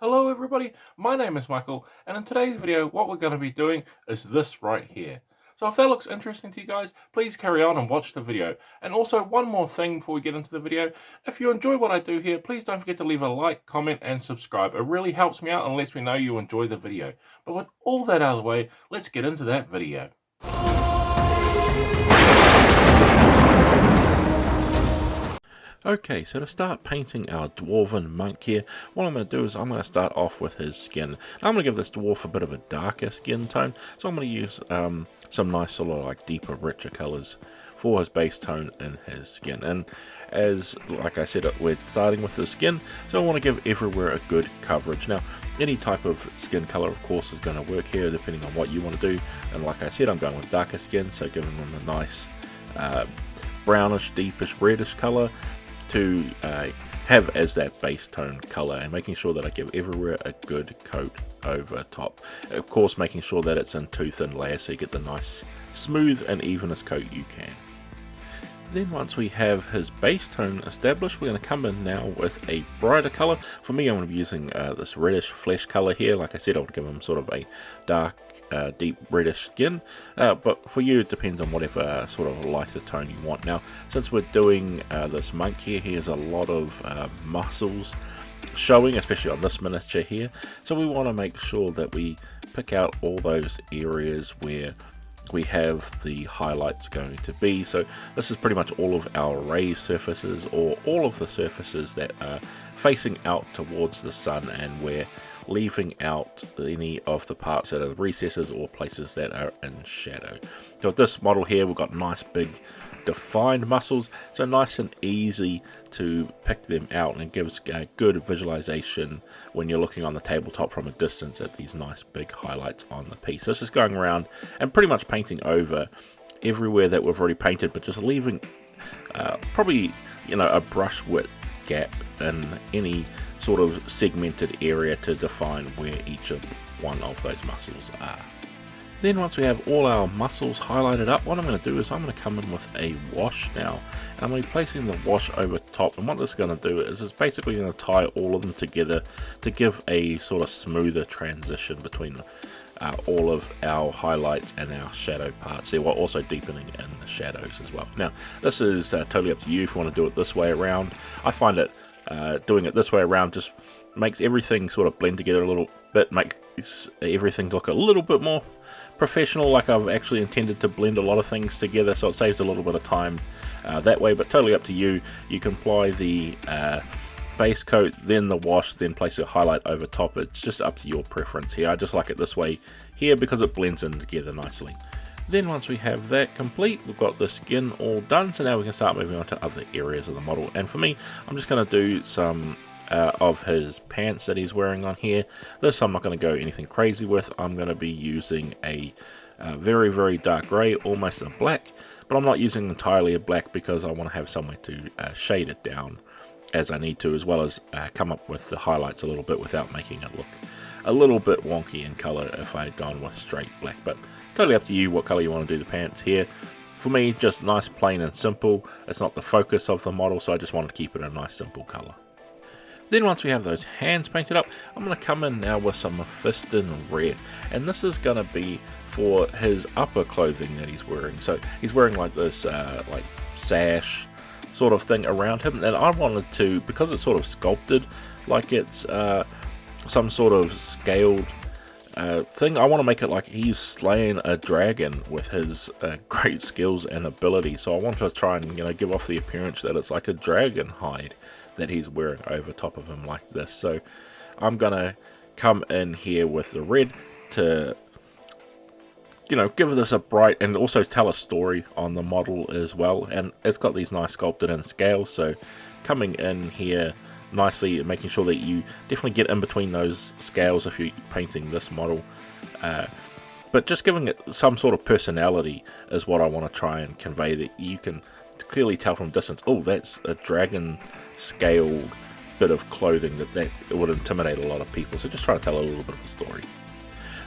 Hello everybody, my name is Michael, and in today's video what we're going to be doing is this right here. So if that looks interesting to you guys, please carry on and watch the video. And also one more thing before we get into the video, if you enjoy what I do here, please don't forget to leave a like, comment and subscribe. It really helps me out and lets me know you enjoy the video. But with all that out of the way, let's get into that video. Okay, so to start painting our Dwarven Monk here, what I'm going to do is I'm going to start off with his skin. Now I'm going to give this dwarf a bit of a darker skin tone, so I'm going to use some nice sort of like deeper, richer colours for his base tone in his skin. And as, like I said, we're starting with the skin, so I want to give everywhere a good coverage. Now, any type of skin colour, of course, is going to work here, depending on what you want to do. And like I said, I'm going with darker skin, so giving them a nice brownish, deepish, reddish colour to have as that base tone color, and making sure that I give everywhere a good coat over top. Of course, making sure that it's in two thin layers so you get the nice smooth and evenest coat you can. Then once we have his base tone established, we're going to come in now with a brighter color. For me, I'm going to be using this reddish flesh color here. Like I said, I'll give him sort of a dark deep reddish skin, but for you it depends on whatever sort of lighter tone you want. Now, since we're doing this monk here, he has a lot of muscles showing, especially on this miniature here, so we want to make sure that we pick out all those areas where we have the highlights going to be. So this is pretty much all of our raised surfaces, or all of the surfaces that are facing out towards the sun, and we're leaving out any of the parts that are recesses or places that are in shadow. So with this model here, we've got nice big defined muscles, so nice and easy to pick them out, and it gives a good visualization when you're looking on the tabletop from a distance at these nice big highlights on the piece. So it's just going around and pretty much painting over everywhere that we've already painted, but just leaving probably, you know, a brush width gap in any sort of segmented area to define where each of one of those muscles are. Then once we have all our muscles highlighted up, what I'm going to do is I'm going to come in with a wash now. And I'm going to be placing the wash over top, and what this is going to do is it's basically going to tie all of them together to give a sort of smoother transition between all of our highlights and our shadow parts there, while also deepening in the shadows as well. Now, this is totally up to you if you want to do it this way around. I find that doing it this way around just makes everything sort of blend together a little bit, makes everything look a little bit more professional, like I've actually intended to blend a lot of things together, so it saves a little bit of time that way, but totally up to you. You can apply the base coat, then the wash, then place a highlight over top. It's just up to your preference here. I just like it this way here because it blends in together nicely. Then once we have that complete, we've got the skin all done, so now we can start moving on to other areas of the model. And for me, I'm just going to do some of his pants that he's wearing on here. This I'm not going to go anything crazy with. I'm going to be using a very, very dark grey, almost a black, but I'm not using entirely a black because I want to have somewhere to shade it down as I need to, as well as come up with the highlights a little bit without making it look a little bit wonky in colour if I had gone with straight black. But totally up to you what colour you want to do the pants here. For me, just nice, plain and simple. It's not the focus of the model, so I just wanted to keep it a nice, simple colour. Then once we have those hands painted up, I'm going to come in now with some Mephiston red, and this is going to be for his upper clothing that he's wearing. So he's wearing like this like sash sort of thing around him, and I wanted to, because it's sort of sculpted like it's some sort of scaled thing, I want to make it like he's slaying a dragon with his great skills and ability. So I want to try and, you know, give off the appearance that it's like a dragon hide that he's wearing over top of him like this. So I'm gonna come in here with the red to, you know, give this a bright, and also tell a story on the model as well. And it's got these nice sculpted in scales, so coming in here nicely, making sure that you definitely get in between those scales if you're painting this model, but just giving it some sort of personality is what I want to try and convey, that you can clearly tell from distance, oh, that's a dragon scaled bit of clothing, that would intimidate a lot of people. So just try to tell a little bit of a story.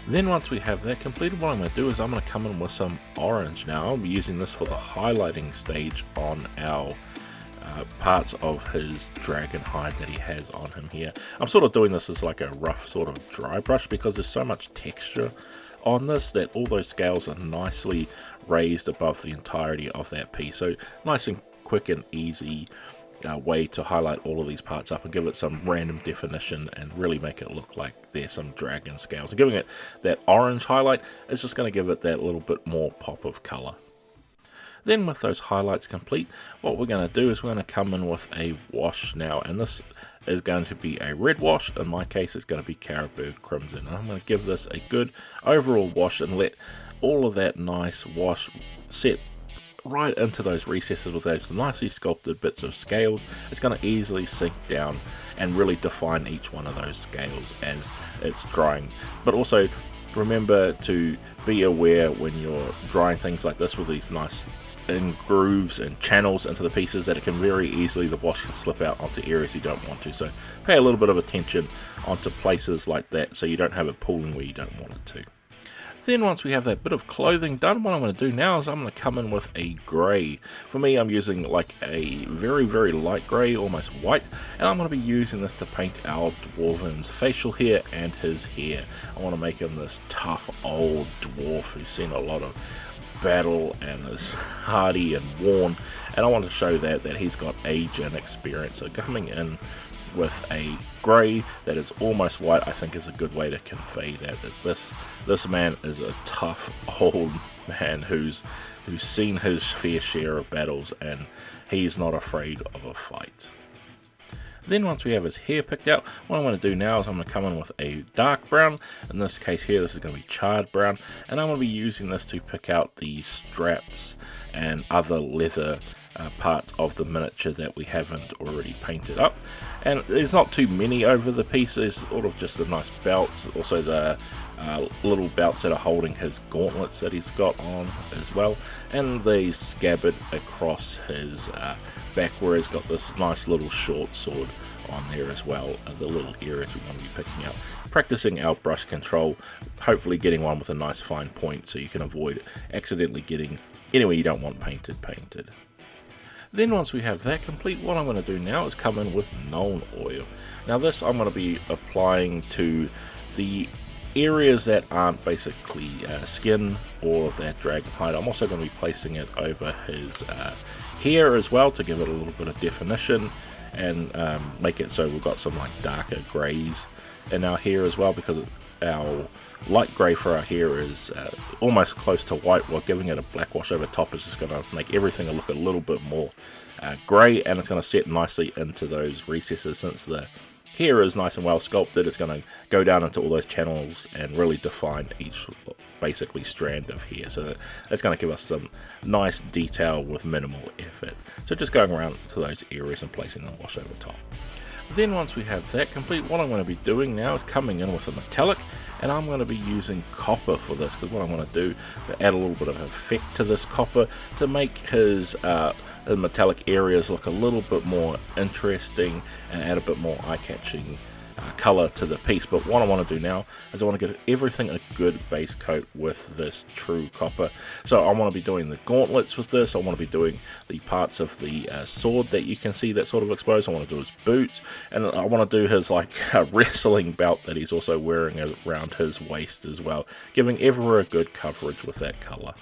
Then once we have that completed, what I'm going to do is I'm going to come in with some orange now. I'll be using this for the highlighting stage on our parts of his dragon hide that he has on him here. I'm sort of doing this as like a rough sort of dry brush because there's so much texture on this that all those scales are nicely raised above the entirety of that piece. So nice and quick and easy way to highlight all of these parts up and give it some random definition and really make it look like there's some dragon scales. And giving it that orange highlight is just going to give it that little bit more pop of color. Then with those highlights complete, what we're going to do is we're going to come in with a wash now, and this is going to be a red wash. In my case, it's going to be Caribou Crimson. And I'm going to give this a good overall wash and let all of that nice wash set right into those recesses with those nicely sculpted bits of scales. It's going to easily sink down and really define each one of those scales as it's drying. But also remember to be aware when you're drying things like this with these nice in grooves and channels into the pieces that it can very easily, the wash can slip out onto areas you don't want to. So pay a little bit of attention onto places like that so you don't have it pooling where you don't want it to. Then once we have that bit of clothing done, what I'm going to do now is I'm going to come in with a grey. For me, I'm using like a very light grey, almost white, and I'm going to be using this to paint our dwarven's facial hair and his hair. I want to make him this tough old dwarf who's seen a lot of battle and is hardy and worn, and I want to show that he's got age and experience. So coming in with a grey that is almost white, I think is a good way to convey that this man is a tough old man who's seen his fair share of battles, and he's not afraid of a fight. Then once we have his hair picked out, what I'm going to do now is I'm going to come in with a dark brown. In this case here, this is going to be charred brown, and I'm going to be using this to pick out the straps and other leather parts of the miniature that we haven't already painted up. And there's not too many over the piece, there's sort of just a nice belt, also the little belts that are holding his gauntlets that he's got on as well, and the scabbard across his back where he's got this nice little short sword on there as well, the little areas we want to be picking out. Practicing our brush control, hopefully getting one with a nice fine point so you can avoid accidentally getting anywhere you don't want painted. Then once we have that complete, what I'm going to do now is come in with Nuln Oil. Now this I'm going to be applying to the areas that aren't basically skin or that dragon hide. I'm also going to be placing it over his hair as well to give it a little bit of definition and make it so we've got some like darker greys in our hair as well, because our light grey for our hair is almost close to white, while giving it a black wash over top is just going to make everything look a little bit more grey, and it's going to set nicely into those recesses. Since the hair is nice and well sculpted, it's going to go down into all those channels and really define each basically strand of hair. So that's going to give us some nice detail with minimal effort. So just going around to those areas and placing the wash over top. Then once we have that complete, what I'm going to be doing now is coming in with a metallic, and I'm going to be using copper for this, because what I want to do is add a little bit of effect to this copper to make his metallic areas look a little bit more interesting and add a bit more eye-catching color to the piece. But what I want to do now is I want to give everything a good base coat with this true copper. So I want to be doing the gauntlets with this, I want to be doing the parts of the sword that you can see that sort of exposed, I want to do his boots, and I want to do his like wrestling belt that he's also wearing around his waist as well, giving everywhere a good coverage with that color.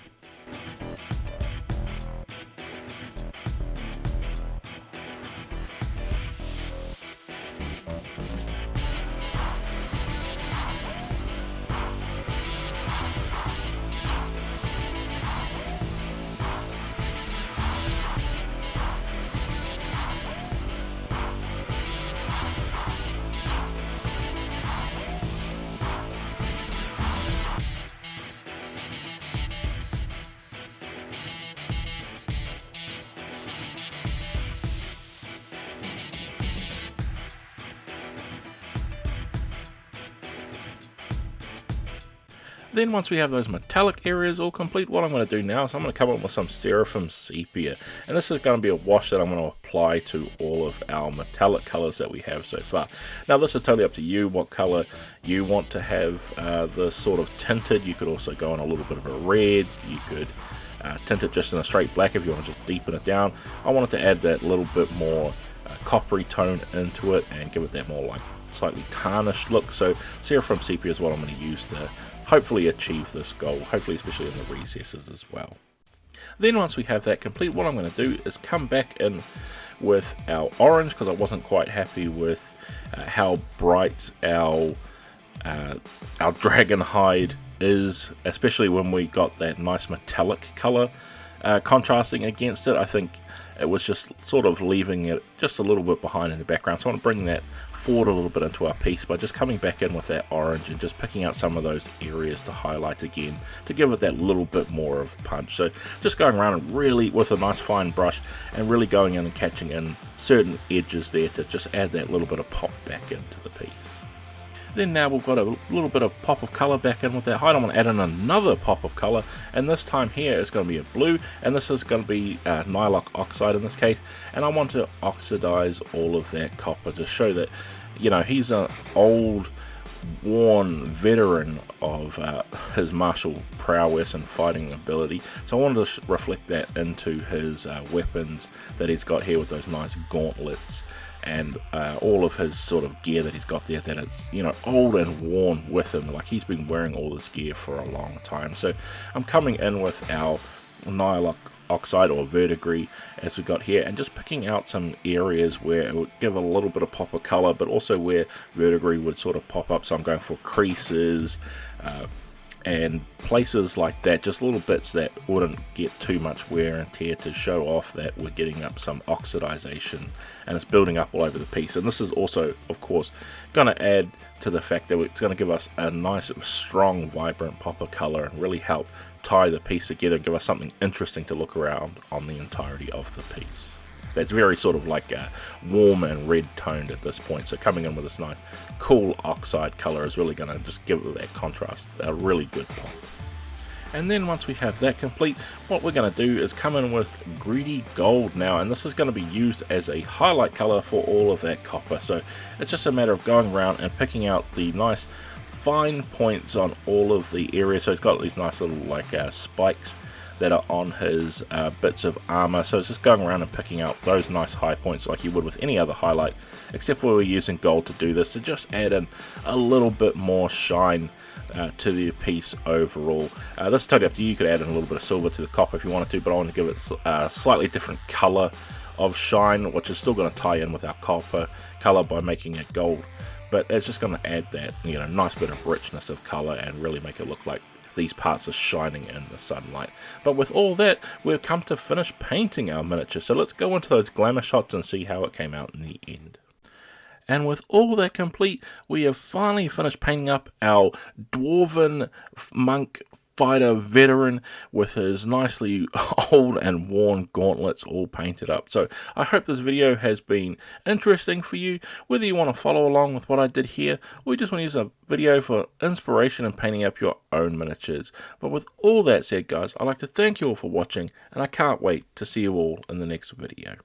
Then once we have those metallic areas all complete, what I'm going to do now is I'm going to come up with some Seraphim Sepia. And this is going to be a wash that I'm going to apply to all of our metallic colors that we have so far. Now this is totally up to you what color you want to have the sort of tinted. You could also go on a little bit of a red, you could tint it just in a straight black if you want to just deepen it down. I wanted to add that little bit more coppery tone into it and give it that more like slightly tarnished look. So Seraphim Sepia is what I'm going to use to hopefully achieve this goal, hopefully especially in the recesses as well. Then once we have that complete, what I'm going to do is come back in with our orange, because I wasn't quite happy with how bright our dragon hide is, especially when we got that nice metallic color contrasting against it. I think it was just sort of leaving it just a little bit behind in the background. So I want to bring that forward a little bit into our piece by just coming back in with that orange and just picking out some of those areas to highlight again to give it that little bit more of punch. So just going around and really with a nice fine brush and really going in and catching in certain edges there to just add that little bit of pop back into the piece. Then now we've got a little bit of pop of colour back in with that hide. I'm going to add in another pop of colour, and this time here it's going to be a blue, and this is going to be nylock oxide in this case, and I want to oxidize all of that copper to show that, you know, he's an old, worn veteran of his martial prowess and fighting ability, so I wanted to reflect that into his weapons that he's got here with those nice gauntlets, and all of his sort of gear that he's got there, that it's, you know, old and worn with him, like he's been wearing all this gear for a long time. So I'm coming in with our nylock oxide or verdigris as we got here, and just picking out some areas where it would give a little bit of pop of color, but also where verdigris would sort of pop up. So I'm going for creases and places like that, just little bits that wouldn't get too much wear and tear to show off that we're getting up some oxidization and it's building up all over the piece. And this is also, of course, going to add to the fact that it's going to give us a nice, strong, vibrant pop of color and really help tie the piece together, give us something interesting to look around on the entirety of the piece. That's very sort of like warm and red toned at this point, so coming in with this nice cool oxide color is really going to just give it that contrast a really good pop. And then once we have that complete, what we're going to do is come in with greedy gold now, and this is going to be used as a highlight color for all of that copper. So it's just a matter of going around and picking out the nice fine points on all of the areas. So he's got these nice little like spikes that are on his bits of armor, so it's just going around and picking out those nice high points like you would with any other highlight, except for we're using gold to do this, to just add in a little bit more shine to the piece overall. This is totally up to you. You could add in a little bit of silver to the copper if you wanted to, but I want to give it a slightly different color of shine, which is still going to tie in with our copper color by making it gold, but it's just going to add that, you know, nice bit of richness of color and really make it look like these parts are shining in the sunlight. But with all that, we've come to finish painting our miniature, so let's go into those glamour shots and see how it came out in the end. And with all that complete, we have finally finished painting up our Dwarven Monk fighter veteran with his nicely old and worn gauntlets all painted up. So I hope this video has been interesting for you, whether you want to follow along with what I did here or you just want to use a video for inspiration in painting up your own miniatures. But with all that said, guys, I'd like to thank you all for watching, and I can't wait to see you all in the next video.